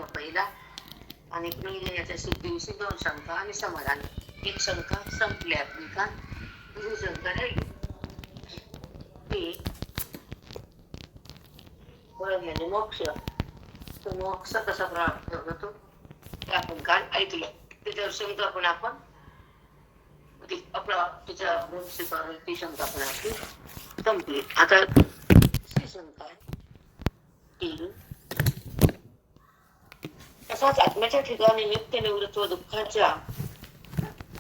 पहिला आणि याच्या सिद्धीविषयी 2 शंका आणि समाधान. एक शंका संपली आपली का, दुसरी शंका राहिली की म्हणजे मोक्ष. तो मोक्ष कसा प्राप्त होतो ते आपण काल ऐकलं. त्याच्यावर शंका पण आपण आपला तिच्या ती शंका पण आपली संपली. आता दुसरी शंका की तसाच आत्म्याच्या ठिकाणी नित्य निवृत्त व दुःखाच्या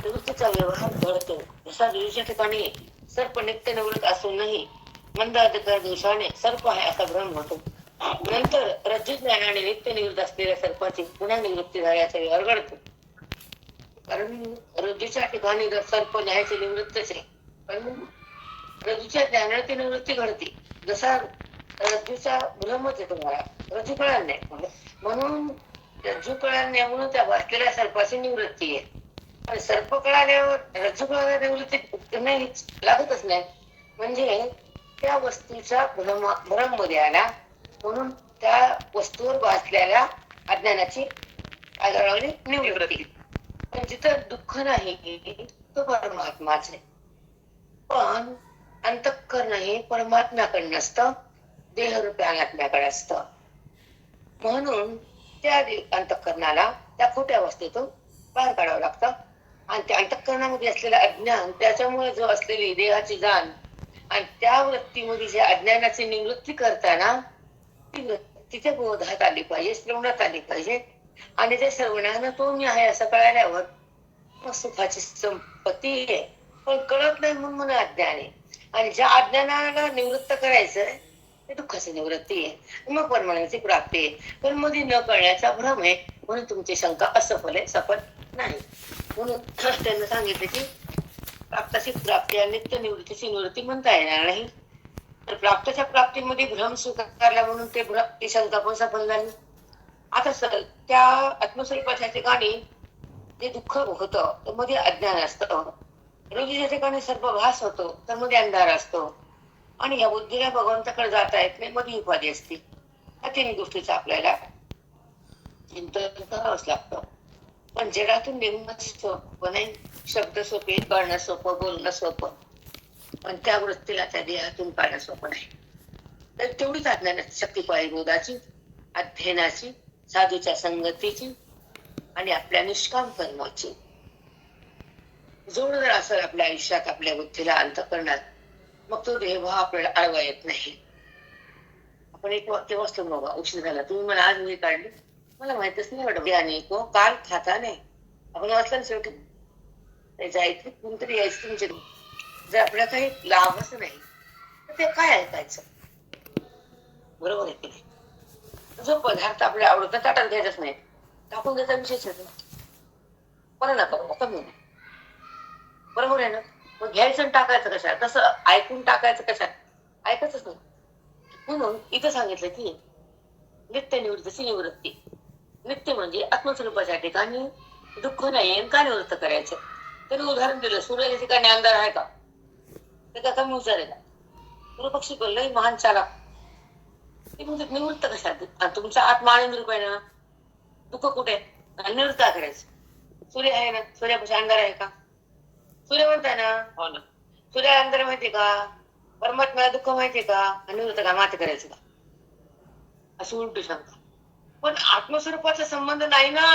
निवृत्तीचा व्यवहार घडतो. जसा रज्जूच्या ठिकाणी सर्प नित्य निवृत्त असूनही मंद अधिकार दोषाने सर्प आहे असा भ्रम होतो. नंतर रज्जू ज्ञानाने नित्य निवृत्त असलेल्या सर्पाची पुन्हा निवृत्ती झाल्याचा व्यवहार घडतो. कारण रज्जूच्या ठिकाणी सर्प न्यायाची निवृत्तच आहे, पण रज्जूच्या ज्ञानाची निवृत्ती घडते. जसा रज्जूचा भ्रमच आहे तुम्हाला, रज्जू कळणार नाही म्हणून रज्जू कळणार नाही म्हणून त्या भासलेल्या सर्पाची निवृत्ती आहे. आणि सर्प कळाल्यावर रज्जू कळाल्या निवृत्ती नाही लागतच नाही. म्हणजे त्या वस्तूचा भ्रम मध्ये आला म्हणून त्या वस्तूवर भासलेल्या अज्ञानाची निवृत्ती. पण जिथं दुःख नाही तो परमात्माच आहे. पण अंतःकरण हे परमात्म्याकडे नसतं, देहरूपी अनात्म्याकडे असतं. म्हणून त्या अंतःकरणाला त्या खोट्या वस्तूतून बाहेर काढावं लागतं. आणि त्या अंतःकरणामध्ये असलेलं अज्ञान, त्याच्यामुळे जो असलेली देहाची जाण आणि त्या वृत्तीमध्ये जे अज्ञानाची निवृत्ती करताना ती वृत्ती तिथे बोधात आली पाहिजे, श्रवणात आली पाहिजे. आणि ते श्रवणानं तो मी आहे असं कळाल्यावर मग सुखाची संपत्ती आहे. पण कळत नाही म्हणून मला अज्ञान आहे. आणि ज्या अज्ञानाला निवृत्त करायचं ते दुःखाची निवृत्ती आहे, मग परमानंदाची प्राप्ती आहे. पण मध्ये न कळण्याचा भ्रम आहे म्हणून तुमची शंका असफल आहे, सफल नाही. म्हणून त्यांना सांगितले की प्राप्ताची प्राप्ती आणि नित्य निवृत्तीची निवृत्ती म्हणता येणार नाही. तर प्राप्ताच्या प्राप्तीमध्ये भ्रम स्वीकारला म्हणून ती शंका पण सफल झाली. आता त्या आत्मस्वरूपाच्या ठिकाणी जे दुःख होतं तर मध्ये अज्ञान असतं, रज्जूच्या ठिकाणी सर्पभास होतो तर मध्ये अंधार असतो. आणि ह्या बुद्धीला भगवंताकडे जाता येत नाही, मध्ये उपाधी असते. या 3 गोष्टीचं आपल्याला चिंतन करावंच लागतं. पण जगातून निघणं सोपं नाही. शब्द सोपे, कळणं सोपं, बोलणं सोपं, पण त्या वृत्तीला त्या देहातून काढणं सोपं नाही. तर तेवढीच अज्ञानाची शक्ती पाहिजे, बोधाची, अध्ययनाची, साधूच्या संगतीची आणि आपल्या निष्काम कर्माची. जोड जर असेल आपल्या आयुष्यात, आपल्या बुद्धीला अंतःकरणात, मग तो देहभाव आपल्याला अडवा येत नाही. आपण एक वाक्य वाचतो बाबा, उशीर झाला, तुम्ही मला आज मुली काढली, मला माहितच नाही वाटत आणि काल खाता नाही. आपण वाचलं ना शेवटी जायचं कोणतरी यायचं तुमच्या, जर आपल्याला काही लाभच नाही तर ते काय ऐकायचं? बरोबर आहे की नाही? जो पदार्थ आपल्याला आवडत ताटात घ्यायचाच नाही, टाकून द्यायचा विषयच नाही. बरं नका कमी नाही, बरोबर आहे ना? मग घ्यायचं टाकायचं कशात? तसं ऐकून टाकायचं कशात? ऐकायचंच नाही. म्हणून इथं सांगितलं की नित्य निवृत्तीची निवृत्ती. नित्य म्हणजे आत्मस्वरूपाच्या ठिकाणी दुःख नाही, का निवृत्त करायचं? त्यांनी उदाहरण दिलं, सूर्याच्या ठिकाणी अंधार आहे का? त्याचा कमी विचार आहे का? पूर्वपक्षी बोललंय महान चालक, ते म्हणजे निवृत्त कशात? तुमचा आत्मा आनंद रूप आहे ना, दुःख कुठे? निवृत्त करायचं. सूर्य आहे ना, सूर्यापाशी अंधार आहे का? सूर्य म्हणताय ना, हो ना. सूर्य अंधार माहितीये का? परमात्म्याला दुःख माहितीये का? निवृत्त का माते करायचं का? असं उलटू सांगता. पण आत्मस्वरूपाचा संबंध नाही ना,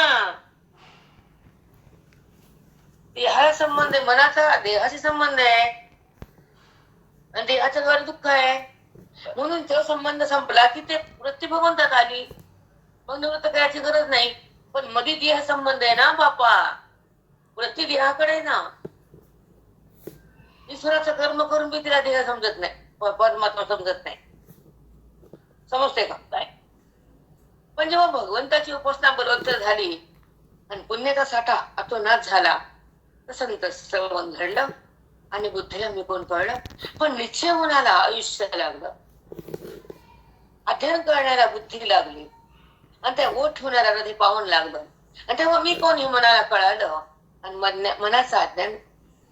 देहाला संबंध आहे, मनाचा देहाशी संबंध आहे आणि देहाच्या द्वारे दुःख आहे. म्हणून तो संबंध संपला की ते वृत्ती भगवंतात आली, मग निवृत्त करायची गरज नाही. पण मध्ये देह संबंध आहे ना बापा, वृत्ती देहाकडे आहे ना. ईश्वराचं कर्म करून बी तिला देह समजत नाही, परमात्मा समजत नाही. समजते का काय? पण जेव्हा भगवंताची उपासना बरोबर झाली आणि पुण्याचा साठा अतोनात झाला, संत श्रवण घडलं आणि बुद्धीला मी कोण कळलं. पण निश्चय होण्याला आयुष्य लागलं, अध्ययन करण्याला बुद्धी लागली आणि त्या ओठ होणारा हृदय पाहून लागलं. आणि तेव्हा मी कोण हे मनाला कळालं आणि मनाचं अज्ञान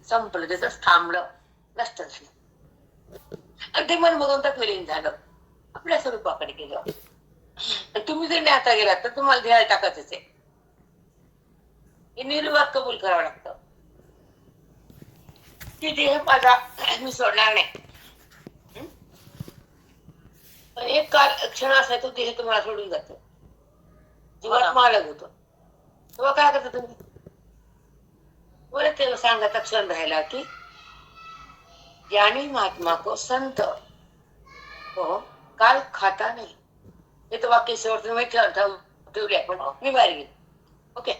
संपलं, त्याच थांबलं, नष्ट झालं. आणि ते मन भगवंतात विलीन झालं, आपल्या स्वरूपाकडे गेलं. तुम्ही जर न्याता गेलात तर तुम्हाला ध्यान टाकायचंच आहे. हे निर्वाद कबूल करावं लागतं की देह माझा मी सोडणार नाही. पण एक काल क्षण असा तो देह तुम्हाला सोडून जातो, जीवात्मा अलग होतो. तेव्हा काय करता तुम्ही? बरं तेव्हा सांगायचा क्षण राहिला की ज्ञानी महात्मा को संत हो काल खाता नाही. हे तर वाक्य शेवटचं मी ठेवले पण मी बाहेर गेले. ओके,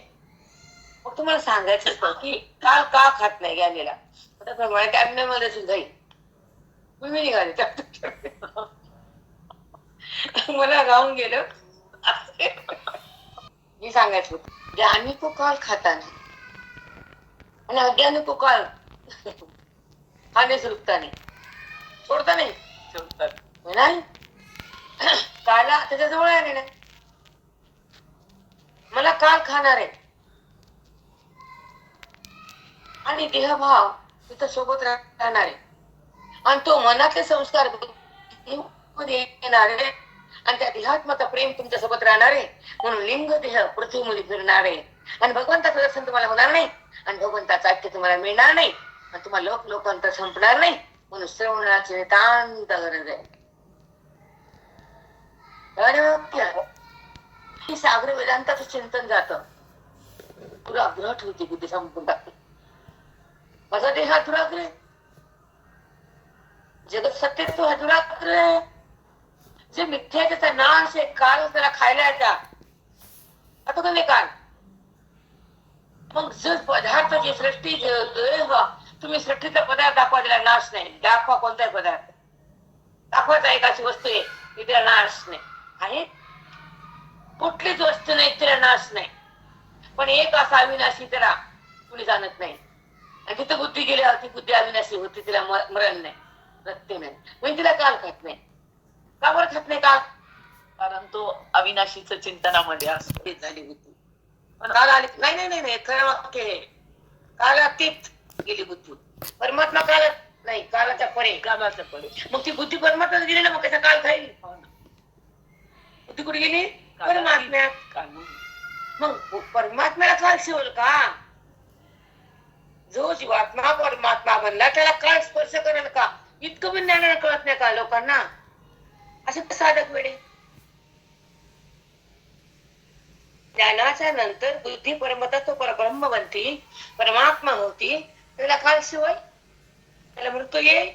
मग तुम्हाला सांगायचं असतं की काल का खात नाही ज्ञानीला. त्याप्रमाणे अन्नामध्ये सुद्धा तुम्ही निघाले मला राहून गेलं. मी सांगायचं होतं ज्ञानी को काल खाता नाही आणि अज्ञानी को काल खाणे रुकता नाही, सोडता नाही, नाही काला त्याच्याजवळ आले ना. मला काल खाणार आहे आणि देहभाव तिथं सोबत राहणार आहे आणि तो मनातले संस्कार येणार आहे आणि त्या देहात्माचा प्रेम तुमच्या सोबत राहणार आहे. म्हणून लिंग देह पृथ्वीमध्ये फिरणार आहे आणि भगवंताचं दर्शन तुम्हाला होणार नाही आणि भगवंताचं ऐक्य तुम्हाला मिळणार नाही आणि तुम्हाला लोकांतर संपणार नाही. म्हणून श्रवणाची नितांत गरज आहे. सागर वेदांताचं चिंतन जात तुला ग्रह होती बुद्धी संपून टाकते. माझा देह हा दुराग्रह, जगत सत्य तो हा दुराग्रह आहे. जे मिथ्या त्याचा नाश आहे, काल त्याला खायला यायचा आता कमी काल. मग जर पदार्थ जे सृष्टी तुम्ही सृष्टीचा पदार्थ दाखवा, त्याला नाश नाही. दाखवा कोणताही पदार्थ दाखवायचा, एक अशी वस्तू आहे की त्याला नाश नाही आहे. कुठलीच वस्तू नाही त्याला नाश नाही, पण एक असा अविनाशी त्याला कुणी जाणत नाही. आणि तिथं बुद्धी गेल्यावर ती बुद्धी अविनाशी होती, तिला मरण नाही, मृत्यू नाही. म्हणजे तिला काल खात नाही. का बरं खात नाही? काल कारण तो अविनाशीच चिंतनामध्ये असतो. झाली बुद्धी पण काल आली नाही. नाही नाही नाही खरं वाक्य हे. कालातीत गेली बुद्धी. परमात्मा काल नाही, कालाच्या परे, कामाच्या परे. मग ती बुद्धी परमात्माच गेली ना. मग कसा काल खाईल? बुद्धी कुठे गेली? परमात्म्यात. मग परमात्म्याला काल शिवल का? जो जीवात्मा परमात्मा बनला त्याला काळ स्पर्श करेल का? इतकं पण ज्ञानाला कळत नाही का लोकांना? असे साधक वेळे. ज्ञानाच्या नंतर बुद्धी परमतत्व परब्रह्म बनती, परमात्मा होती, त्याला काळ शिवाय त्याला मृत्यू येईल.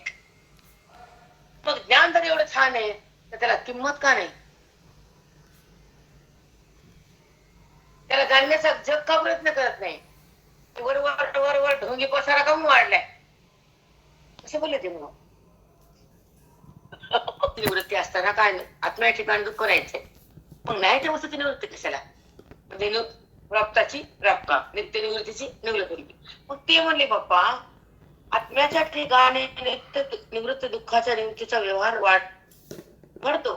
मग ज्ञान जर एवढं छान आहे तर त्याला किंमत का नाही? त्याला जाणण्याचा जग का प्रयत्न करत नाही? वर वर वर वर ढोंगी पसारा काऊन वाढलाय असे बोलले ते. म्हणून निवृत्ती असताना काय आत्म्या ठिकाणी दुःख राहायचंय. मग नाही त्या वस्तूची निवृत्ती कशाला? म्हणजे प्राप्ताची प्राप्त, नित्य निवृत्तीची निवृत्ती. मग ते म्हणले बाप्पा आत्म्याच्या ठिकाणी नित्य निवृत्त दुःखाच्या निवृत्तीचा व्यवहार घडतो,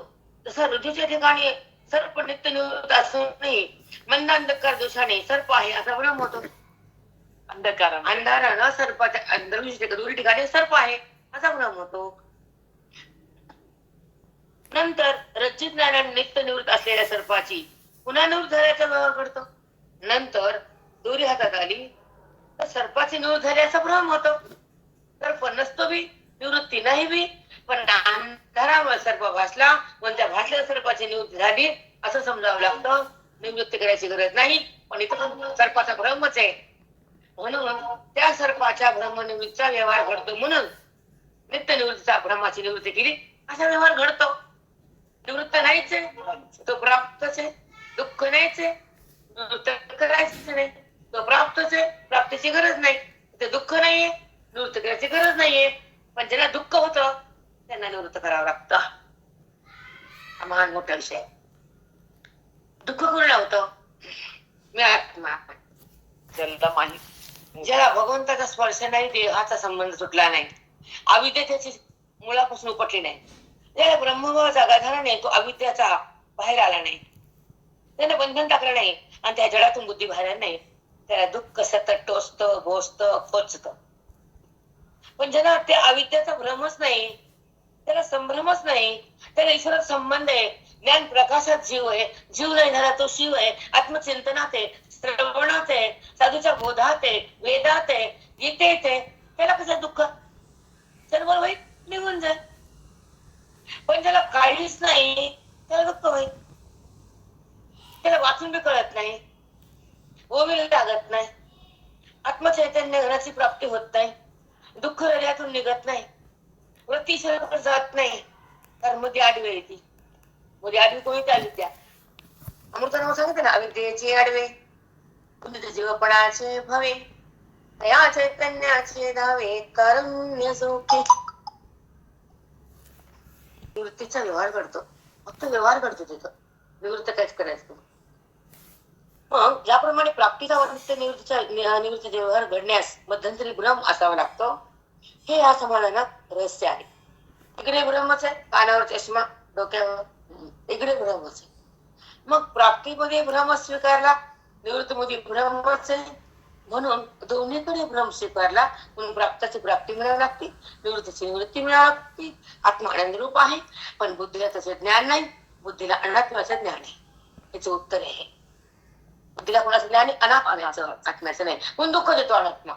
तसा हृदयाच्या ठिकाणी सर्प नित्य निवृत्त असून नाही. मंद अंधकार दोषाने सर्प आहे असा भ्रम होतो. अंधारानं सर्पाच्या दूर ठिकाणी सर्प आहे असा भ्रम होतो. नंतर रज्जित ज्ञानाने नित्य निवृत्त असलेल्या सर्पाची पुन्हा निवृत्त झाल्याचा व्यवहार घडतो. नंतर दोरी हातात आली तर सर्पाची निवृत्त झाली असा भ्रम होतो. सर्प नसतो बी, निवृत्ती नाही बी, पण अंधारामुळे सर्प भासला म्हणून त्या भासलेल्या सर्पाची निवृत्ती झाली असं समजावं लागतं. निवृत्ती करायची गरज नाही, पण इथं सर्पाचा भ्रमच आहे. म्हणून त्या सर्पाच्या ब्रह्मनिवृत्तीचा व्यवहार घडतो. म्हणून नित्य निवृत्तीचा भ्रमाची निवृत्ती केली असा व्यवहार घडतो. निवृत्त नाहीच आहे तो प्राप्तच आहे. दुःख नाहीच आहे, निवृत्त करायचं नाही तो प्राप्तच आहे. प्राप्तीची गरज नाही, ते दुःख नाहीये, निवृत्त करायची गरज नाहीये. पण ज्यांना दुःख होतं त्यांना निवृत्त करावं लागतं. हा महान मोठा विषय. दुःख कोणाला होतं? मी आत्मा. ज्याला माहित, ज्याला भगवंताचा स्पर्श नाही, देहाचा संबंध सुटला नाही, अविद्या त्याची मुळापासून उपटली नाही, त्याला ब्रह्मभाव जागा झाला नाही, तो अविद्याचा बाहेर आला नाही, त्याने बंधन टाकलं नाही आणि त्या जडातून बुद्धी बाहेर नाही, त्याला दुःख सतत टोचत भोसत खोचत. पण ज्याला त्या अविद्याचा भ्रमच नाही, त्याला संभ्रमच नाही, त्याला ईश्वराचा संबंध आहे, ज्ञान प्रकाशात जीव आहे, जीव नाही झाला तो शिव आहे, आत्मचिंतनात आहे, श्रवणात आहे, साधूच्या बोधात आहे, वेदात आहे, गीतेत आहे. त्याला कसं दुःख? सर्व वाईट निघून जाईल. पण ज्याला काहीच नाही त्याला दुःख होईल. त्याला वाचून बी कळत नाही, ओवीला लागत नाही, आत्मचैतन्य घराची प्राप्ती होत नाही, दुःख हृदयातून निघत नाही, वृत्ती सर्व जात नाही. तर मध्ये आडवे येते. मध्ये आडवी कोणती आली? त्या अमृतानावर सांगितलं ना, अविद्येचे आडवे पुण्य जीवपणाचे भवे, या चैतन्याचे धावे, कारुण्य सुखे. निवृत्तीचा व्यवहार करतो, फक्त व्यवहार करतो तिथं, निवृत्त काहीच करायचं. मग ज्याप्रमाणे प्राप्तीचा नित्य निवृत्तीचा व्यवहार घडण्यास मध्यंतरी भ्रम असावा लागतो, हे या समाधानात रहस्य आहे. इकडे भ्रमच आहे, कानावर चष्मा, डोक्यावर, इकडे भ्रमच आहे. मग प्राप्तीमध्ये भ्रम स्वीकारला, निवृत्तीमध्ये भ्रमच आहे, म्हणून दोन्हीकडे भ्रम स्वीकारला. म्हणून प्राप्ताची प्राप्ती मिळावी लागते, निवृत्तीची निवृत्ती मिळावी लागते. आत्मा आनंद रूप आहे, पण बुद्धीला त्याचे ज्ञान नाही, बुद्धीला अनात्म्याचं ज्ञान आहे. याचे उत्तर आहे. बुद्धीला कोणाचं ज्ञान आहे? अनात्म्याचं, आत्म्याचं नाही. म्हणून दुःख देतो अनात्मा.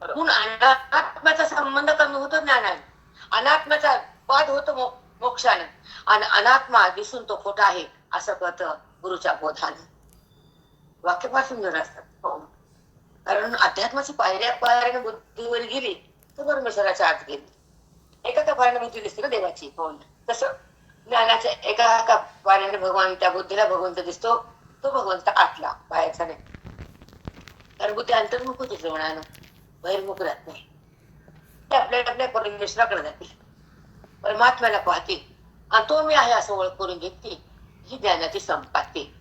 म्हणून अनात्म्याचा संबंध कमी होतो ज्ञानाने, अनात्म्याचा वाद होतो मोक्षाने, आणि अनात्मा दिसून तो खोटा आहे असं कळतं गुरुच्या बोधाने. वाक्य फार सुंदर असतात. कारण अध्यात्माची पायऱ्या बुद्धीवर गेली तर परमेश्वराच्या आत गेली. एका पायऱ्याने बुद्धी दिसते ना देवाची. तसं ज्ञानाच्या एका पायऱ्याने भगवान, त्या बुद्धीला भगवंत दिसतो, तो भगवंत आतला, बाहेरचा नाही. कारण बुद्धी अंतर्मुख होती श्रवणानं, बहिर्मुख राहत नाही. ते आपल्या परमेश्वराकडे जाते, परमात्म्याला पाहते, आणि तो मी आहे असं ओळख करून घेते. ही ज्ञानाची संपाती,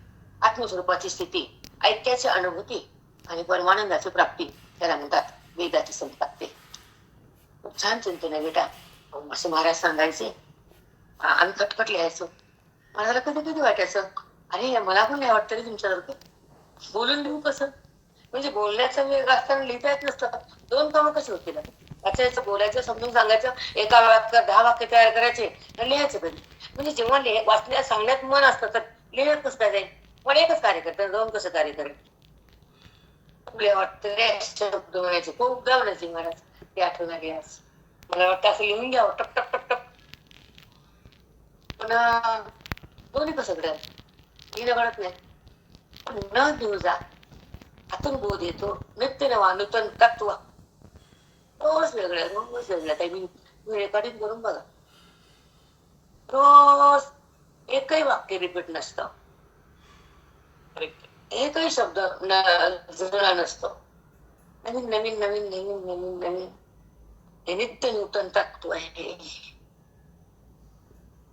आत्मस्वरूपाची स्थिती, ऐक्याची अनुभूती आणि परमानंदाची प्राप्ती, त्याला म्हणतात वेदाची संपाती. खूप छान चिंतन आहे बेटा, असं महाराज सांगायचे. आम्ही खटखट लिहायचो. मला कधी कधी वाटायचं, अरे मला पण नाही वाटत तुमच्यासारखं बोलून लिहू कसं. म्हणजे बोलण्याचा वेग असताना लिहिता येत नसतं. दोन कामं कशी होतील? वाचायचं, बोलायचं, समजून सांगायचं, एका वाक्यात 10 वाक्य तयार करायचे आणि लिहायचं कधी. म्हणजे जेव्हा वाचण्यात सांगण्यात मन असतं तर लिहिण्यात कसं काय जाईल? पण एकच कार्य करतात, दोन कसं कार्य करेल? वाटतं शब्द म्हणायचे, खूप गावण्याचे महाराज ते आठवण आली आज. मला वाटतं असं लिहून घ्यावं, टप टप टप टप. पण दोन्ही कसं घडत? लिहिणं घडत नाही. पण न घेऊ जा, आतून बोध येतो, नित्य नवा नूतन तत्व, रोज वेगळं, रोज वेगळं. मी रेकॉर्डिंग करून बघा, रोज एकही वाक्य रिपीट नसतं, एकही शब्द जुळा नसतो. नवीन नवीन नवीन नवीन नवीन नवीन हे नित्य नूतन तत्व आहे.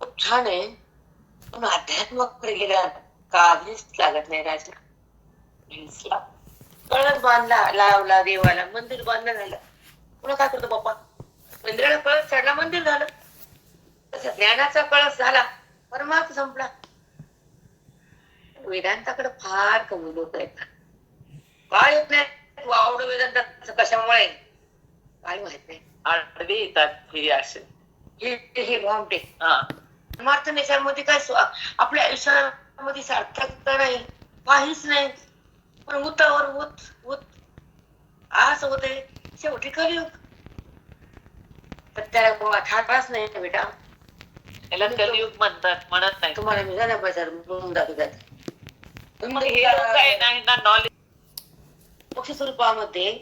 खूप छान आहे. पण अध्यात्माकडे गेल्या काहीच लागत नाही राजा. कळस बांधला, लावला देवाला, मंदिर बांधलं झालं. पुन्हा काय करतो बाप्पा? मंदिराला कळस चढला, मंदिर झालं. तसं ज्ञानाचा कळस झाला, परमार्थ संपला. वेदांताकडे फार कमी लोक आहेत. काय येत नाही वावड वेदांत कशामुळे काय माहित नाही. आडवे येतात हे असे, हे भामटे. परमार्थ नेच्यामध्ये काय आपल्या आयुष्यामध्ये सार्थकता नाही, काहीच नाही. पण उतावर उत असं होते. शेवटी कलियुग. तर त्याला ठाराच नाही बेटा. याला कलियुग म्हणतात, म्हणत नाही. तुम्हाला मी जाण्या बाजार म्हणून दाखवतात. मोक्ष स्वरूपामध्ये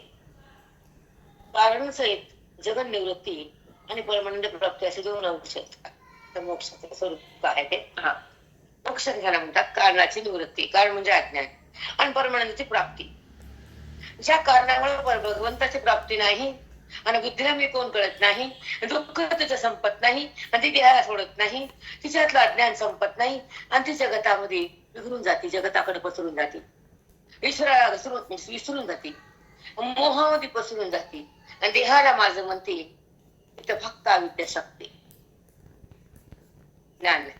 कारण सहित जगन निवृत्ती आणि परमानंद प्राप्ती असे 2 अंश आहेत. तर मोक्षाचे स्वरूप काय ते? मोक्ष घ्यायला म्हणतात कारणाची निवृत्ती. कारण म्हणजे अज्ञान, आणि परमानंदाची प्राप्ती. ज्या कारणामुळे भगवंताची प्राप्ती नाही आणि बुद्धीला मी कोण कळत नाही, दुःख तिचं संपत नाही, आणि ती देहाला सोडत नाही, तिच्यातलं अज्ञान संपत नाही, आणि ती जगतामध्ये विसरून जाते, जगताकडे पसरून जाते, ईश्वराला विसरून जाते, मोहामध्ये पसरून जाते, आणि देहाला माझं म्हणते. इथं फक्त अविद्या शक्ती, ज्ञान नाही.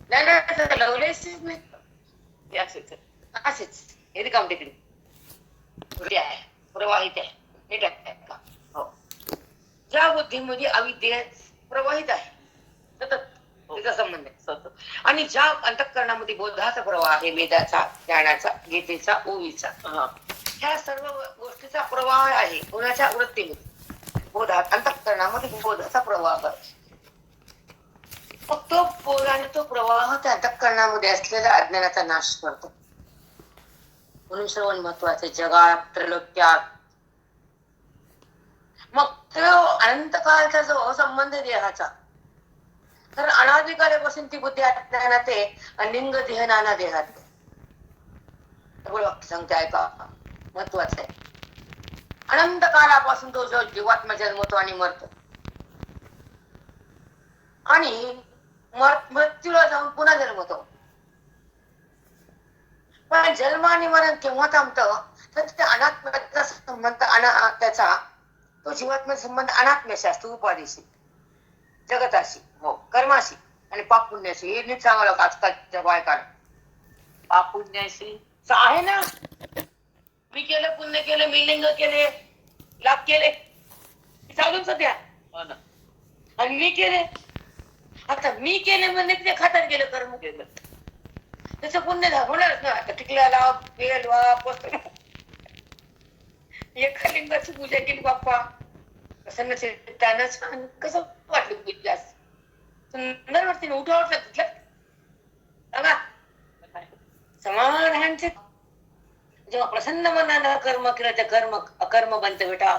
ज्ञानाचं लवलेसच नाही. असेच हे रिकाम टेकडी आहे, प्रवाहित आहे. ज्या बुद्धीमध्ये अविद्या प्रवाहित आहे सतत, त्याचा संबंध आहे. सतत. आणि ज्या अंतःकरणामध्ये बोधाचा प्रवाह आहे, वेदाचा, ज्ञानाचा, गीतेचा, ओवीचा, हा. ह्या सर्व गोष्टीचा प्रवाह आहे कोणाच्या वृत्तीमध्ये, बोधात, अंतःकरणामध्ये बोधाचा प्रवाह. मग तो बोध आणि तो प्रवाह त्या अंतःकरणामध्ये असलेल्या अज्ञानाचा नाश करतो. म्हणून श्रवण महत्वाचे जगात, त्रैलोक्यात. मग तो अनंत काळचा जो संबंध आहे देहाचा, तर अनादिकालापासून ती बुद्धी अज्ञानात आहे आणि लिंग देह नाना देहात. वाक्य सांगते ऐका, महत्वाचं आहे. अनंत काळापासून तो जो जीवात्मा जन्मतो आणि मरतो, आणि मृत्यूला जाऊन पुन्हा जन्मतो. पण जन्म आणि मरण केव्हा थांबतं, तर ते अनात्म्याचा संबंध, त्याचा तो जीवात्म्याचा संबंध अनात्म्याशी असतो, उपाधीशी, जगताशी, हो, कर्माशी आणि पाप पुण्याशी. हे नीट सांगावं लागतं आजकालच्या बायकांना. पाप पुण्याशी आहे ना, मी केलं, पुण्य केलं, मी लिंग केले, लाभ केले, चालून सध्या. हो ना. आणि मी केले, आता मी केले म्हणजे ते खात्यात गेलं, कर्म केलं, त्याचं पुण्य होणारच ना. आता टिकल्या लाभ, वेल वाप, एका लिंगाची पूजा केली बाप्पा, कसं नसेल त्यानं, कसं वाटलं पूजा, सुंदर वाटते ना, उठा वाटलं तिथलं सांगा. समाधानचे जेव्हा प्रसन्न मनानं कर्म केलं, ते कर्म अकर्म बनते बेटा.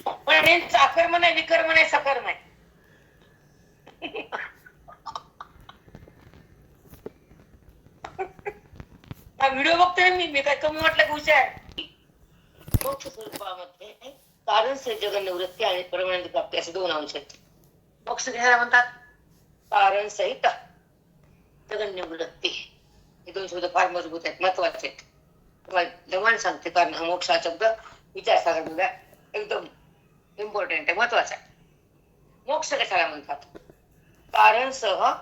पण यांचं अकर्म नाही, विकर्म नाही, सकर्म आहे. हा व्हिडिओ बघतोय मी काय कमी वाटलं की हुशार. मोक्ष स्वरूपामध्ये कारण से जगन निवृत्ती आणि परमानंद प्राप्ती असे दोन अंश आहेत. मोक्ष घ्यायला म्हणतात कारण सहित जगन निवृत्ती. हे दोन शब्द फार मजबूत आहेत, महत्वाचे आहेत. तुम्हाला जमान सांगते, कारण हा मोक्ष हा शब्द विचार सागरला एकदम इम्पॉर्टंट आहे, महत्वाचा आहे. मोक्ष कशाला म्हणतात, कारण सह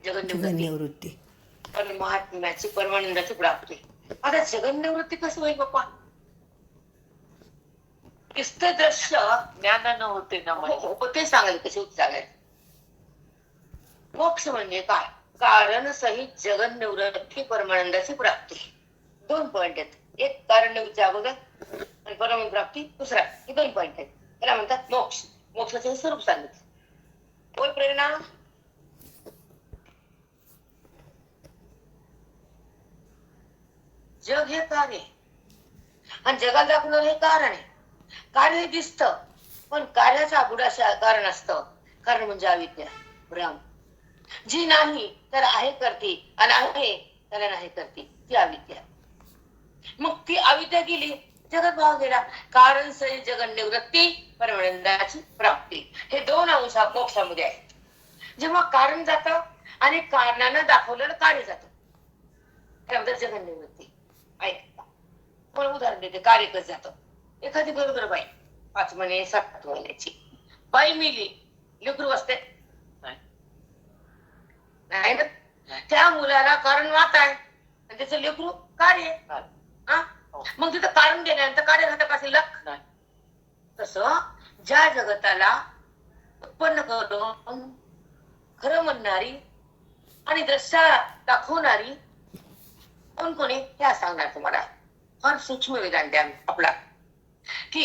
जगन निवृत्ती, पण महात्म्याची परमानंदाची प्राप्ती. आता जगन निवृत्ती कसं होईल बाप्पा? दिसतं दृश्य ज्ञानानं होते ना. हो, ते सांगायला कशी होती सांगायला. मोक्ष म्हणजे काय? कारण सहित जगन निवृत्ती परमानंदाची प्राप्ती. दोन पॉइंट आहेत, एक कारण निवृत्ती अगोदर आणि परमानंद प्राप्ती दुसरा. हे दोन पॉइंट आहेत, त्याला म्हणतात मोक्ष. मोक्षाचे स्वरूप सांगितलं. होय प्रेरणा, जग हे कार्य आणि जगाला दाखवणार हे कारण आहे. कार्य हे दिसतं, पण कार्याचा बुडाशा कारण असतं. कारण म्हणजे अविद्या, भ्रम. जी नाही तर आहे करते आणि आहे त्याला नाही करते, ती अविद्या. मग ती अविद्या गेली, जगत भाव गेला. कारण सही जगन निवृत्ती, परमानंदाची प्राप्ती, हे दोन अंश मोक्षामध्ये आहेत. जेव्हा कारण जातं आणि कारणानं दाखवलेलं कार्य जातं, त्यामध्ये जगन निवृत्ती. ऐका, पण उदाहरण देते, कार्य कसं जातं. एखादी बरोबर बाई 5 महिने 7 महिन्याची बाई मिली, लेकरू असते नाही ना. त्या मुलाला कारण वाट आहे आणि त्याचं लेकरू कार्य. मग तिथं कारण गेल्यानंतर कार्य घातक असेल नाही. तसं ज्या जगताला उत्पन्न करून खरं म्हणणारी आणि दृश्याला दाखवणारी कोण कोणी हे सांगणार तुम्हाला. फार सूक्ष्म वेदांत आपला, की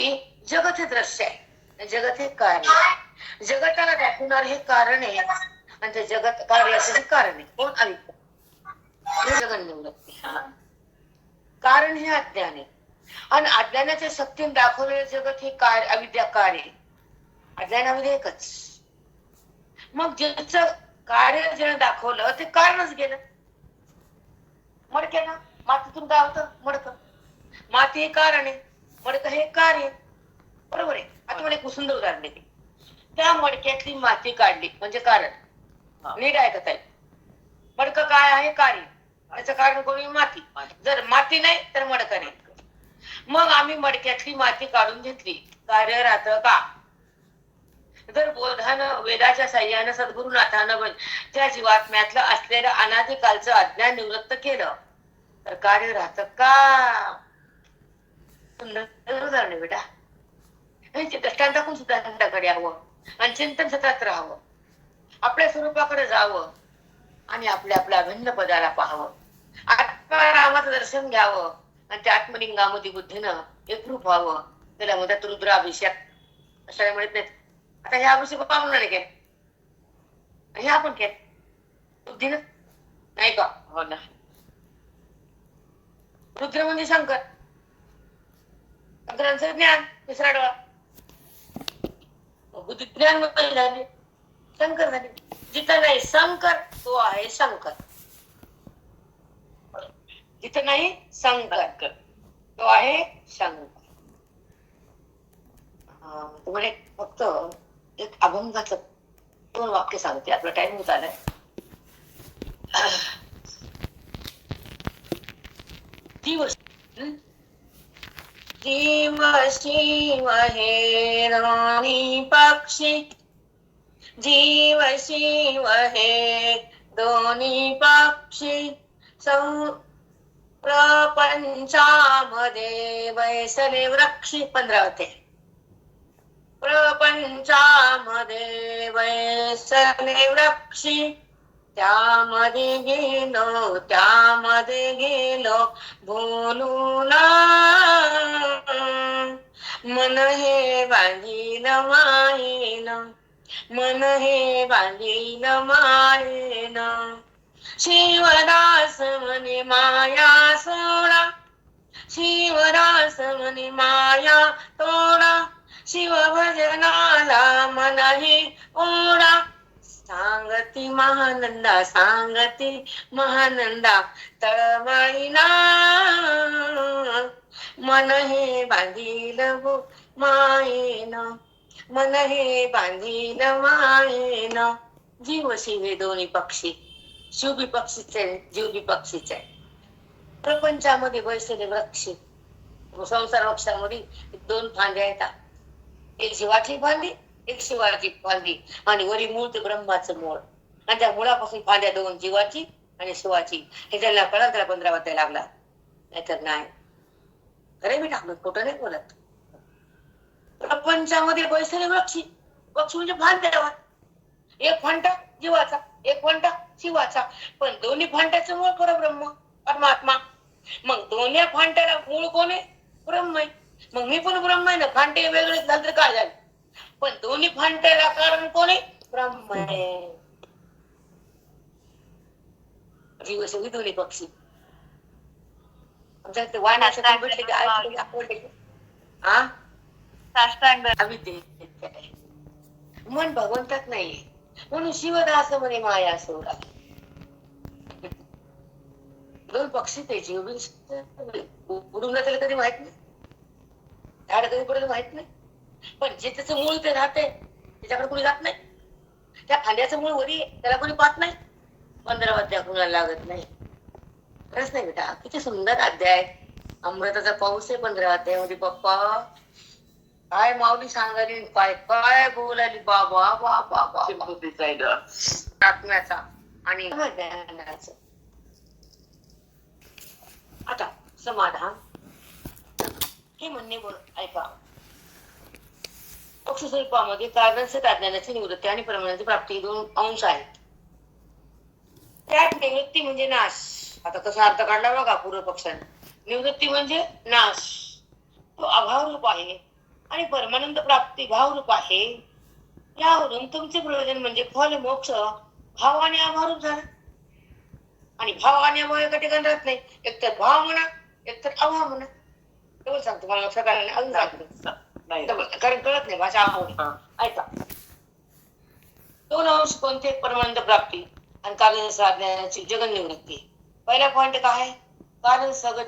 जगत हे दृश्य आहे, जगत हे कार्य आहे. जगताला दाखवणार हे कारण आहे आणि ते जगत कार्य असं हे कारण आहे. कोण? अविद्या. जगन निवृत्ती. कारण हे अज्ञान आहे आणि अज्ञानाच्या शक्तीने दाखवलेलं जगत हे कार्य, अविद्या कार्य. अज्ञानामध्ये एकच. मग ज्याचं कार्य ज्यानं दाखवलं ते कारणच गेलं. मडक्यानं मातीतून काय होतं? मडकं. माती हे कारण आहे, मडकं हे कार्य. बरोबर आहे. आता मला एक सुंदर उदाहरण देते. त्या मडक्यातली माती काढली म्हणजे कारण. नीट ऐकत आहे. मडकं काय आहे? कार्य. त्याचं कारण कोणी? माती. जर माती नाही तर मडकं नाही. मग आम्ही मडक्यातली माती काढून घेतली, कार्य राहतं का? जर बोधानं, वेदाच्या साह्यानं, सद्गुरुनाथानं त्या जीवात्म्यातलं असलेलं अनादिकालचं अज्ञान निवृत्त केलं तर कार्य राहतं का? सुंदर उदाहरण बेटा. दृष्टांत दाखवून सुद्धा हवं. आणि चिंतन सतत राहावं, आपल्या स्वरूपाकडे जावं आणि आपल्या आपल्या भिन्न पदाला पाहावं, आत्मारामाचं दर्शन घ्यावं आणि त्या आत्मलिंगामध्ये बुद्धीनं एकरूप व्हावं. त्याला म्हणतात रुद्राभिषेक. अशा म्हणत नाहीत आता ह्या अभिषेक पाहुणार केलं, हे आपण केलं बुद्धीनं, नाही का? हो ना. रुद्र म्हणजे शंकर, शंकरांचं ज्ञान तिसरा डोळा, बुद्धी ज्ञान म्हणजे झाले शंकर झाले. जिथं नाही शंकर तो आहे शंकर, जिथं नाही शंकर तो आहे शंकर. तुम्हाला फक्त एक अभंगाचं 2 वाक्य सांगते, आपला टाइम होत आलाय. जीव जीव शिव हे दोन्ही पक्षी, जीव शिव हे दोन्ही पक्षी, प्रपंचामध्ये वैसले वृक्षी. 15 होते. प्रपंचामध्ये वैसले वृक्षी, त्यामध्ये गेलो बोलून, मन हे बांधील मायेन, मन हे बांधील मायेन. शिवदास म्हणे माया सोडा, शिवदास म्हणे माया तोडा, शिव भजनाला मनही ओढा. सांगती महानंदा, सांगती महानंदा तळमळीना, मन हे बांधील मायेन, मन हे बांधील मायेन. जीव शिव हे दोन्ही पक्षी, शिव बी पक्षीच आहे, जीव बी पक्षीच आहे. प्रपंचामध्ये बसलेले वृक्ष, संसार वृक्षामध्ये 2 फांद्या येतात, एक जीवाची फांदी, एक शिवाची फांदी, आणि वरी मूळ ते ब्रह्माचं मूळ, आणि त्या मुळापासून फांद्या 2 जीवाची आणि शिवाची. हे ज्यांना कळत त्याला 15 वाजायला लागला, नाहीतर नाही. खरे मी टाकलं, खोटं नाही बोलत. प्रपंचामध्ये बसलेले वृक्ष, वृक्ष म्हणजे फांद्यावर, एक फांटा जीवाचा, एक फांटा शिवाचा, पण दोन्ही फांट्याचं मूळ खरं ब्रह्म परमात्मा. मग दोन्ही फांट्याला मूळ कोण आहे? ब्रह्म आहे. मग मी पण ब्रह्म आहे ना, फांटे वेगळे झाले तर काय झाले? पण दोन्ही फांट्याला कारण कोण आहे? ब्रह्म आहे. जीव शिव दोन्ही पक्षी. आमच्या इथे वाण्याच्या भेटले की आवडले हा अविद्येत मन भगवंतात नाहीये, म्हणून शिवदास म्हणे माया सोडा. 2 पक्षी ते जीव उडून जातील कधी माहित नाही, झाड कधी पडेल माहित नाही, पण जे त्याचं मूळ ते राहते त्याच्याकडे कोणी जात नाही. त्या फांद्याचं मूळ वरी त्याला कोणी पाहत नाही, 15 अध्याय कुणाला लागत नाही. खरंच नाही बेटा, किती सुंदर अध्याय, अमृताचा पाऊस आहे 15 अध्यायामध्ये. पप्पा काय माऊली सांगाली, काय काय बोलाली, बाबा बाबा बाबा आत्म्याचा आणि ज्ञानाचं. आता समाधान हे म्हणणे बोल ऐका. मोक्ष स्वरूपामध्ये कारणांसहित अज्ञानाची निवृत्ती आणि परमानंद प्राप्ती 2 अंश आहेत. त्यात निवृत्ती म्हणजे नाश. आता कसा अर्थ काढला बघा पूर्व पक्षाने. निवृत्ती म्हणजे नाश, तो अभाव रूप आहे, आणि परमानंद प्राप्ती भाव रूप आहे. यावरून तुमचे प्रयोजन म्हणजे फल मोक्ष भाव आणि अभाव रूप झाला. आणि भाव आणि अभाव एका ठिकाणी राहत नाही, एकतर भाव म्हणा एकतर अभाव म्हणा. तेवढं सांगतो, मला लक्षात आलं नाही अजून सांगतो, कारण कळत नाही भाषा आवड. ऐका, 2 अंश कोणते? परमानंद प्राप्ती आणि कारण साधण्याची जगन निवृत्ती. पहिला पॉइंट काय आहे? कारण सगळं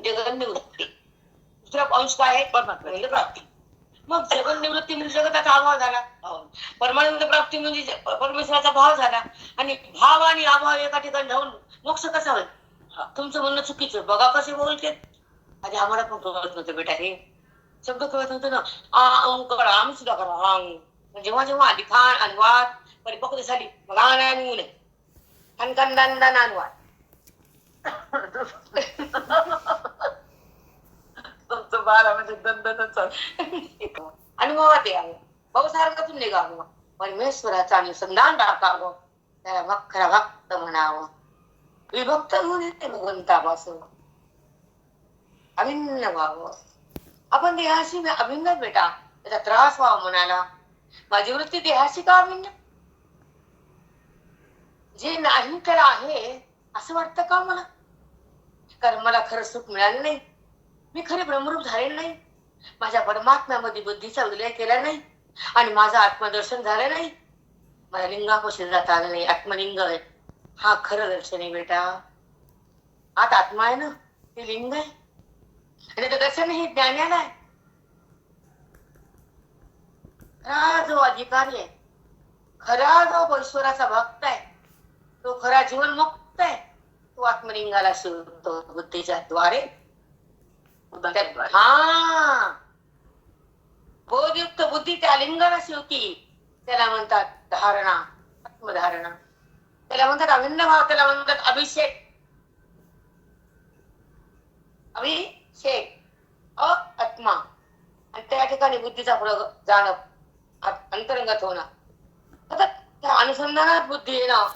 जगन निवृत्ती. दुसरा अंश काय आहे? परमानंद प्राप्ती. मग जगन निवृत्ती म्हणजे जगताचा अभाव झाला, परमानंद प्राप्ती म्हणजे परमेश्वराचा भाव झाला, आणि भाव आणि अभाव एका ठिकाणी राहून मोक्ष कसा होईल? तुमचं म्हणणं चुकीचं. बघा कसे बोलते. आधी आम्हाला पण कळत नव्हतं बेटा, हे शब्द कळत नव्हतं ना. आम्ही सुद्धा करा. जेव्हा जेव्हा आली खान आणि वाद परिपक्व झाली, मग आणि ऊन खनखंदान अनुवाद. तुमचं 12 म्हणजे दंडनच अनुभवात आहे. भाऊसारखातून निघावं, परमेश्वराचं अनुसंधान टाकावं, त्याला खरा भक्त म्हणावं, विभक्त होऊन येते भगवंतापासून अभिन्न व्हावं. आपण देहाशी अभिन्न बेटा, त्याचा त्रास व्हावा म्हणाला. माझी वृत्ती देहाशी का अभिन्न? जे नाही त्याला आहे असं वाटतं का मला? कारण मला खरं सुख मिळालं नाही, मी खरे ब्रह्मरूप झालेलं नाही, माझ्या परमात्म्यामध्ये बुद्धीचा विलय केला नाही आणि माझं आत्मदर्शन झालं नाही, मला लिंगापाशी जाता आलं नाही. आत्मलिंग आहे हा खरं दर्शन आहे बेटा. आत आत्मा आहे ना, ते लिंग आहे आणि ते दर्शन हे ज्ञानाला आहे. खरा जो अधिकारी आहे, खरा जो ईश्वराचा भक्त आहे, तो खरा जीवन मुक्त आहे, तो आत्मलिंगाला शिवतो बुद्धीच्या द्वारे. हा बोधयुक्त बुद्धी त्या लिंगाला शिवती. त्याला म्हणतात धारणा, आत्मधारणा. त्याला म्हणतात अभिन्न भाव, त्याला म्हणतात अभिषेक. अभिषेक आत्मा. आणि त्या ठिकाणी बुद्धीचा जाणं, अंतरंगात होणं, त्या अनुसंधानात बुद्धी येणं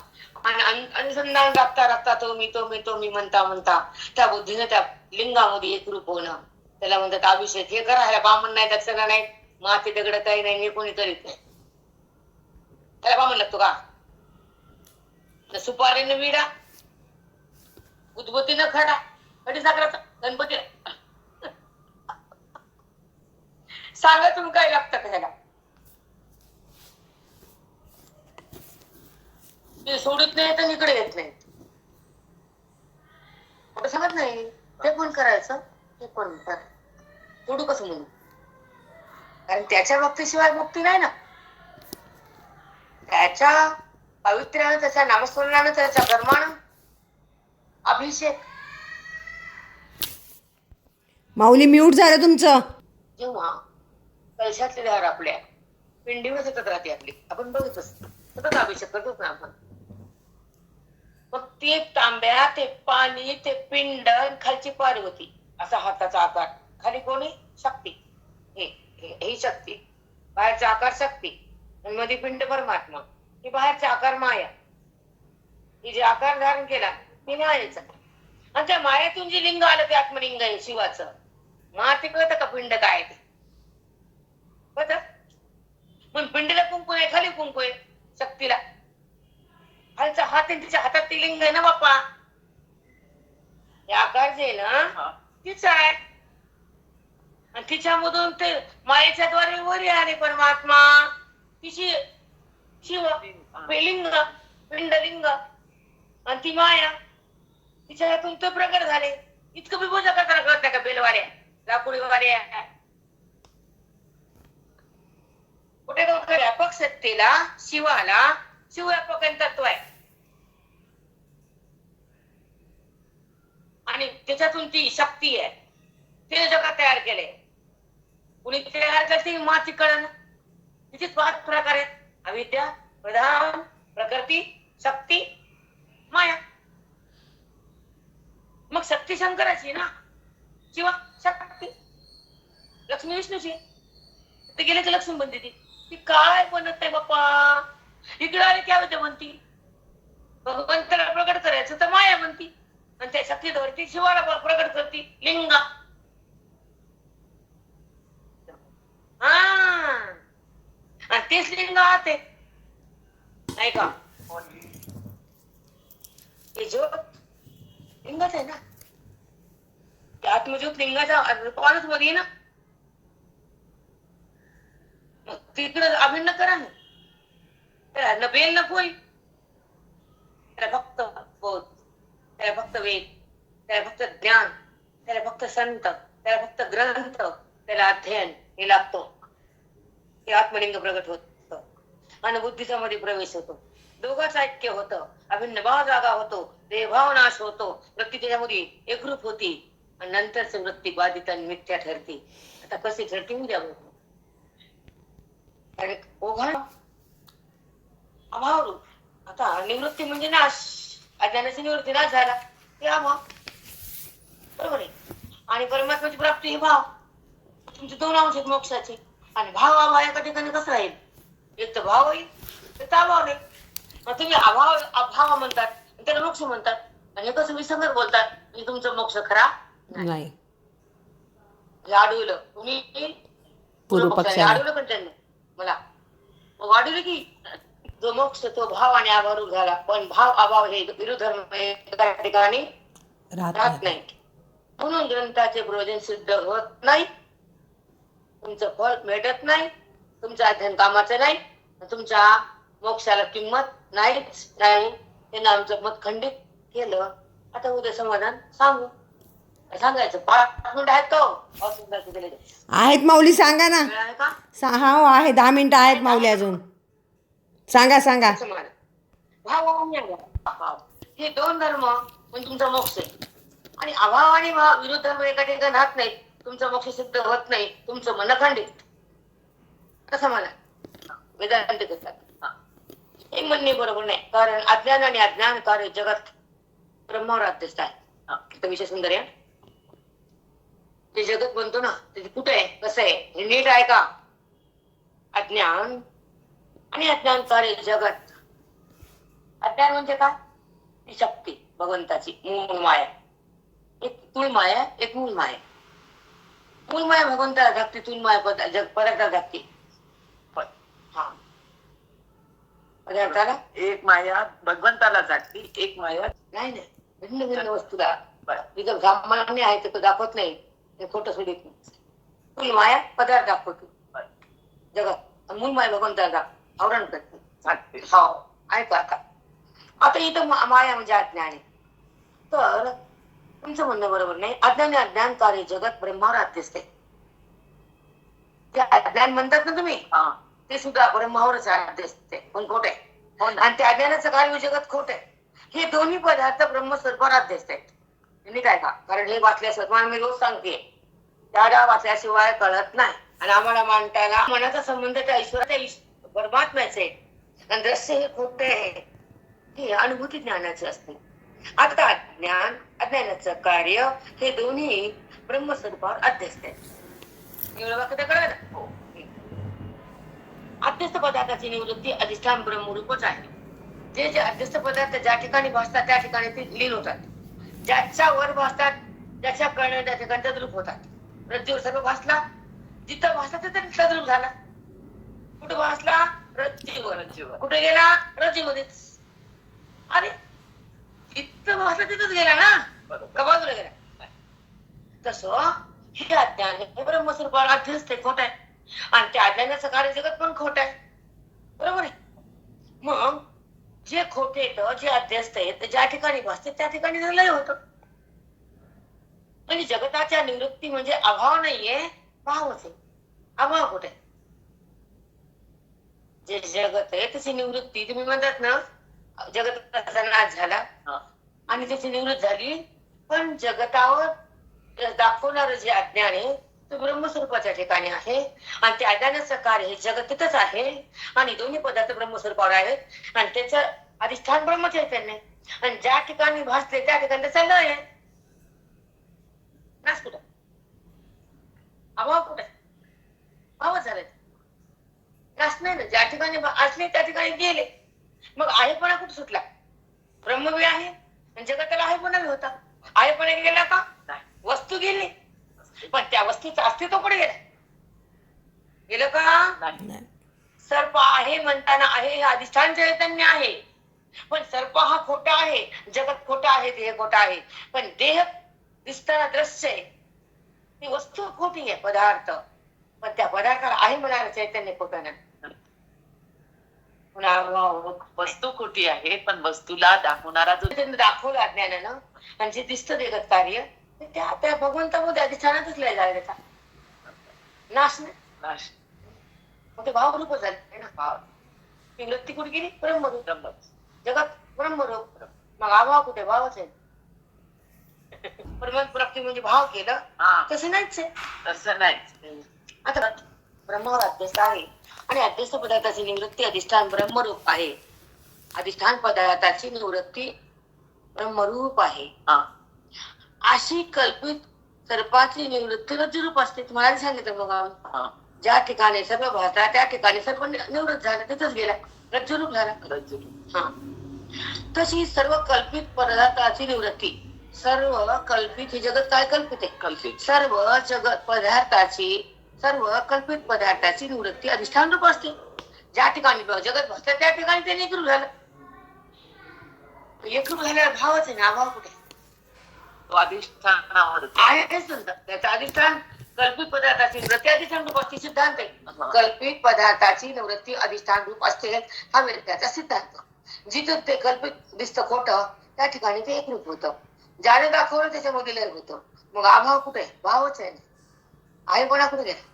आणि अनुसंधान राखता राखता तो मी म्हणता त्या बुद्धीने त्या लिंगामध्ये एकरूप होणं, त्याला म्हणतात अभिषेक. हे करायला बामण नाही, दक्षिणा नाही, माती दगड काही नाही, हे कोणी करीत नाही. त्याला बामण लागतो का? सुपारीनं विडा, उद्बत्तीनं खडा, कधी साखराचा गणपती. सांगा तुम्ही काय लागतं का ह्याला? ते सोडत नाही तर इकडे येत नाही, सांगत नाही. ते पण करायचं, ते पण सोडू कसं म्हणून? कारण त्याच्या भक्तीशिवाय मुक्ती नाही ना. त्याच्या पवित्र्यानं, त्याच्या नामस्मरणानं, त्याच्या कर्मानं अभिषेक. माऊली म्यूट झालं तुमचं. जेव्हा कलशातले दार आपल्या पिंडीवर सतत राहते आपली, आपण बघत सतत अभिषेक करतोच ना आपण. मग ते तांब्या, ते पाणी, ते पिंड, खालची पार्वती, असा हाताचा आकार. खाली कोणी? शक्ती. ही शक्ती. बाहेरचा आकार शक्ती, मध्ये पिंड परमात्मा. ही बाहेरचा आकार माया. ही जे आकार धारण केला ते मायेचा. आणि त्या मायेतून जे लिंग आलं ते आत्मलिंग आहे शिवाचं. ते कळतं का पिंड काय ते? कळत? पण पिंडीला कुंकू आहे, खाली कुंकू आहे शक्तीला. खालचा हात आहे, तिच्या हातात ती लिंग आहे ना बाप्पा. हे आकार जे ना तीच आहे. आणि तिच्यामधून ते मायेच्या द्वारे वरी आले परमात्मा. तिची शिव लिंग, पिंडलिंग, आणि ती माया, तिच्या हातून ते प्रकट झाले. इतकं विभूषण करताना कळत नाही का? बेलवाऱ्या, लाकुडी वाऱ्या, कुठे व्यापक सत्तेला, शिवाला शिवव्यापक तत्व आहे. आणि त्याच्यातून ती शक्ती आहे. तिने जगात तयार केले. कुणी तयार करते माती कळण. तिचेच 5 प्रकार आहेत: अविद्या, प्रधान, प्रकृती, शक्ती, माया. मग शक्ती शंकराची ना, शिवा शक्ती लक्ष्मी विष्णूची. ते गेले की लक्ष्मी बनते. ती काय बनत नाही बाप्पा. इकडे आले की अविद्या बनती. भगवंताला प्रकट करायचं तर माया बनती. आणि त्या शक्ती धरती शिवाला प्रकट करती लिंगा. आणि तेच लिंग आते नाही का? हे ज्योत लिंगाच आहे ना. आत्मज्योत लिंगाच्या रूपानच मध्ये ना. तिकडे अभिन्न करा ना. त्याला न बेल न कोई. त्याला फक्त बोध, त्याला फक्त वेद, त्याला फक्त ज्ञान, त्याला फक्त संत, त्याला फक्त ग्रंथ, त्याला अध्ययन हे लागतो. हे आत्मलिंग प्रगट होत आणि बुद्धीचा मध्ये प्रवेश होतो. दोघांच ऐक्य होतं. अभिन्न भाव जागा होतो. देहभाव नाश होतो. वृत्ती त्याच्यामध्ये एकरूप होती आणि नंतरच वृत्ती बाधित आणि मिथ्या ठरते. आता कशी ठरते उद्या बघू. ओघाण अभाव रूप. आता निवृत्ती म्हणजे नाश. अज्ञानाची निवृत्ती नाश झाला ते अभाव. बरोबर आहे. आणि परमात्म्याची प्राप्ती हे भाव. तुमचे 2 अंश आहेत मोक्षाचे. आणि भाव अभाव एका ठिकाणी कसं राहील? एक तर भाव होईल, एक तर अभाव नाही. मग तुम्ही अभाव अभाव म्हणतात, त्याला मोक्ष म्हणतात, आणि हे कसं विसंगत बोलतात, की तुमचा मोक्ष खरा नाही. हे अडवलं तुम्ही पूर्व पक्षाने पक्षाने. अडवलं, पण त्यांनी मला मग अडवलं की जो मोक्ष तो भाव आणि अभाव झाला, पण भाव अभाव हे विरुद्ध धर्म एका ठिकाणी राहत नाही. म्हणून ग्रंथाचे प्रयोजन सिद्ध होत नाही, तुमचं फळ भेटत नाही, तुमचं अध्ययन कामाचं नाही, तुमच्या मोक्षाला किंमत नाहीच नाही. त्यांना आमचं मत खंडित केलं. आता उद्या समाधान सांगू, सांगायचं 5 मिनिट आहेत का? आहेत माऊली, सांगा ना. वेळ आहे का? हो आहे, 10 मिनिटं आहेत माऊली अजून. सांगा सांगा. समाधान भाव आणि अभाव हे 2 धर्म म्हणजे तुमचा मोक्ष आहे. आणि अभाव आणि भाव विरुद्ध धर्म एका ठिकाणी राहत नाही, तुमचं मोक्ष सिद्ध होत नाही, तुमचं मन खंडित. कसं म्हणा वेदांत करतात हे म्हणणे बरोबर नाही. कारण अज्ञान आणि अज्ञान कार्य जगात ब्रह्मावर अध्यस्त आहे. विषय सुंदर आहे. ते जगत बनतो ना, ते कुठे आहे, कसं आहे, हे नीट आहे का? अज्ञान आणि अज्ञान कार्य जगत. अज्ञान म्हणजे काय? ती शक्ती भगवंताची मूळ माया. एक तुळ माया, एक मूळ माया. मूळ माया भगवंताला धाकती, तुळ माया पदार्थाला धाकती. हा पदार्थाला एक माया भगवंताला जागती, एक माया नाही नाही, भिन्न भिन्न वस्तूला तिथं सामान्य आहे ते दाखवत नाही, ते खोटं सोडित नाही. तुळ माया पदार्थ दाखवतो जगत, मूळ माया भगवंताला आवरण करते. हो ऐका का? आता इथं माया म्हणजे अज्ञान आहे. तर तुमचं म्हणणं बरोबर नाही. अज्ञान अज्ञान कार्य जगत ब्रह्मावर अध्यस्त आहे. ते अज्ञान म्हणतात ना तुम्ही, ते सुद्धा ब्रह्मावरच अध्यस्त आहे, पण खोट आहे. आणि ते अज्ञानाचं कार्य जगत खोट आहे. हे दोन्ही पदार्थ ब्रह्मस्वरूपावर अध्यस्त आहेत. तुम्ही काय का? कारण हे वाचल्याशिवाय मी रोज सांगते, त्या वाचल्याशिवाय कळत नाही. आणि आम्हाला मानताना मनाचा संबंध त्या ईश्वराच्या परमात्म्याचे आहे. आणि दृश्य हे खोटे आहे, हे अनुभूती ज्ञानाचे असते. आता अज्ञान अज्ञानाचं कार्य हे दोन्ही ब्रह्मस्वरूपावर अध्यस्त आहेत. एवढं वाक्य कळलं ना? अध्यस्त पदार्थाची निवृत्ती अधिष्ठान ब्रह्मरूपच आहे. जे जे अध्यस्त पदार्थ ज्या ठिकाणी भासतात त्या ठिकाणी ते लीन होतात. ज्याच्या वर भासतात ज्याच्या कळणे त्या ठिकाणी तद्रूप होतात. रज्जूवर सर्व भासला, जिथं भासला तिथं तद्रूप झाला. कुठे भासला? रज्जूवर. कुठे गेला? रज्जूमध्येच. अरे जिथं भासला तिथंच गेला ना, का बाजूला गेला? तसं हे अज्ञान हे ब्रह्मस्वरूपावर अध्यस्त आहे, खोट आहे. आणि त्या अज्ञानाचं कार्य जगत पण खोट आहे, बरोबर आहे. मग जे खोटे येतं, जे अध्यस्त आहेत, ज्या ठिकाणी भासते त्या ठिकाणी लय होतं. म्हणजे जगताच्या निवृत्ती म्हणजे अभाव नाहीये, भावच आहे. अभाव कुठे? जे जगत आहे त्याची निवृत्ती तुम्ही म्हणतात ना, जगताचा नाश झाला आणि त्याची निवृत्ती झाली, पण जगतावर दाखवणार जे अज्ञान आहे ते ब्रह्मस्वरूपाच्या ठिकाणी आहे. आणि त्या अज्ञानाचं कार्य हे जगत तिथंच आहे. आणि दोन्ही पदार्थ ब्रह्मस्वरूपावर आहेत आणि त्याचं अधिष्ठान ब्रह्मचैतन्य. आणि ज्या ठिकाणी भासले त्या ठिकाणी त्याचा लय आहे. नाश कुठं? अभाव कुठे? भावच झाले, नाश नाही ना. ज्या ठिकाणी असले त्या ठिकाणी गेले. मग आहेपणा कुठे सुटला? ब्रह्मवी आहे आणि जगताला आहेपणा होता. आहेपणा गेला का? वस्तू गेली, पण त्या वस्तूचं अस्तित्व कुठे गेलं? गेलं का? सर्प आहे म्हणताना आहे हे अधिष्ठान चैतन्य आहे. पण सर्प हा खोटा आहे, जगत खोटा आहे, देह खोटा आहे. पण देह दिसताना दृश्य आहे, ती वस्तू खोटी आहे, पदार्थ. पण त्या पदार्थाला आहे म्हणाला चैतन्य खोटं नाही. वस्तू खोटी आहे, पण वस्तूला दाखवणारा जो त्यांनी दाखवलं अज्ञानानं, आणि जे दिसतं जगत कार्य त्या त्या भगवंतामध्ये अधिष्ठानातच लय झाला, त्याचा नाश नाही. नाश मग ते भावरूप झाले ना. भाव ती वृत्ती कुठे गेली? ब्रह्मरूप. जगत ब्रह्मरूप. मग अभाव कुठे? भावच आहे. परमप्राप्ती म्हणजे भाव केलं तसं नाहीच आहे. तसं नाही. आता ब्रह्मावर अध्यस्त आहे आणि अध्यस्त पदार्थाची निवृत्ती अधिष्ठान ब्रह्मरूप आहे. अधिष्ठान पदार्थाची निवृत्ती ब्रह्मरूप आहे. अशी कल्पित सर्पाची निवृत्ती रज्जूरूप असते. तुम्हाला सांगितलं बघा. ज्या ठिकाणी सर्व भासला त्या ठिकाणी सर्व निवृत्त झाला, तिथंच गेला, रज्जुरूप झाला. हा, तशी सर्व कल्पित पदार्थाची निवृत्ती. सर्व कल्पित, हे जगत काय कल्पित आहे? कल्पित. सर्व कल्पित पदार्थाची निवृत्ती अधिष्ठान रूप असते. ज्या ठिकाणी जगत भासतं त्या ठिकाणी ते एकरूप झालं. एकरूप झाल्यावर भावच आहे ना, अभाव कुठे तो अधिष्ठानावर आहे? समजा त्याचं अधिष्ठान कल्पित पदार्थाची निवृत्ती अधिष्ठान रूप असते, सिद्धांत आहे. हा. कल्पित पदार्थाची निवृत्ती अधिष्ठान रूप असते हा वेदांचा सिद्धांत. जिथं ते कल्पित दिसतं खोटं त्या ठिकाणी ते एकरूप होतं. ज्याने दाखवलं त्याच्यामध्ये लय होतं. मग अभाव कुठे? भावच आहे ना, आहे कोणा कुठे गेला?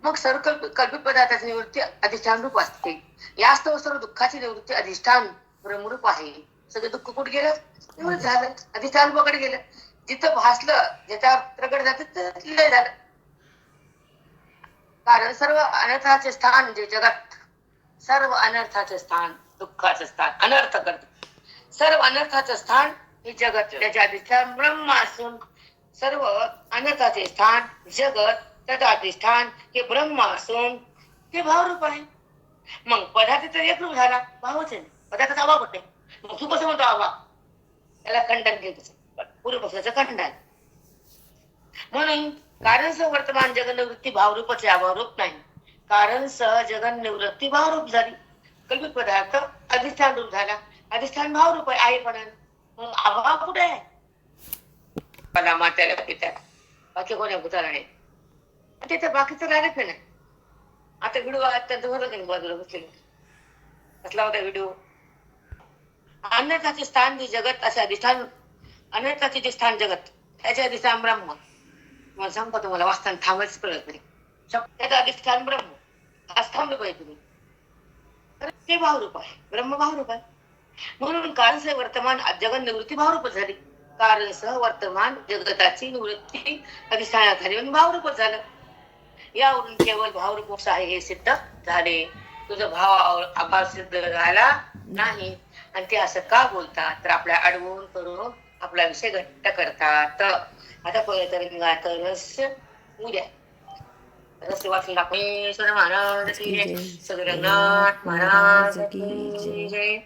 मग सर्व कल्पित पदार्थाची निवृत्ती अधिष्ठान रूप असते. यास्तव सर्व दुःखाची निवृत्ती अधिष्ठान ब्रह्मरूप आहे. सगळं दुःख कुठे गेलं? निवृत्त झालं, अधिष्ठान रूपाकडे गेलं. जिथं भासलं, ज्याच्या प्रकट जातं तिथं लय झालं. कारण सर्व अनर्थाचे स्थान म्हणजे जगात, सर्व अनर्थाचे स्थान, दुःखाचं स्थान, अनर्थ करत सर्व अनर्थाचं स्थान हे जगत, त्याचे अधिष्ठान ब्रह्म असून सर्व अनर्थाचे स्थान जगत, त्याचं अधिष्ठान हे ब्रह्म असून ते भावरूप आहे. मग पदार्थ तर एकरूप झाला, भावच आहे. पदार्थाचा अभाव कुठे? मग तू कसं म्हणतो अभाव? त्याला खंडन घेत पूर्वपक्षाचं खंडन. म्हणून कारण सह वर्तमान जगन निवृत्ती भावरूपच आहे, अभावरूप नाही. कारण सह जगन निवृत्ती भावरूप झाली. कल्पित पदार्थ अधिष्ठान रूप झाला, अधिष्ठान भावरूप आहे पण. मग अभाव कुठे आहे? मला मात्याला पित्याला, बाकी कोण्या भूताला नाही. तिथे बाकीचं राहिलंच नाही. आता व्हिडिओ अत्यंत होतं नाही बाजूला बसलेलं. कसला होता व्हिडिओ? अनर्थाचे स्थान जे जगत असे अधिष्ठान, अनर्थाचे जे स्थान जगत त्याचे अधिष्ठान ब्रह्म. मला सांगतो तुम्हाला वाचताना थांबायच कळत नाही. त्याचं अधिष्ठान ब्रह्म, आज थांबलं पाहिजे तुम्ही. तर ते भावरूप आहे, ब्रह्म भावरूप आहे. म्हणून कारणसह वर्तमान जगन निवृत्ती भावरूप झाली. कारणसह वर्तमान जगताची निवृत्ती अधिष्ठानात झाली म्हणून भावरूपच झालं. यावरून केवळ भावरूप आहे हे सिद्ध झाले. तुझा अभाव सिद्ध झाला नाही. आणि ते असं का बोलतात? तर आपल्या अडवून करून आपला विषय घट्ट करतात. आता पर्यंत रस उद्या रस वाचून दाखवेश्वर महाराज की जय, सगळनाथ महाराज की जय.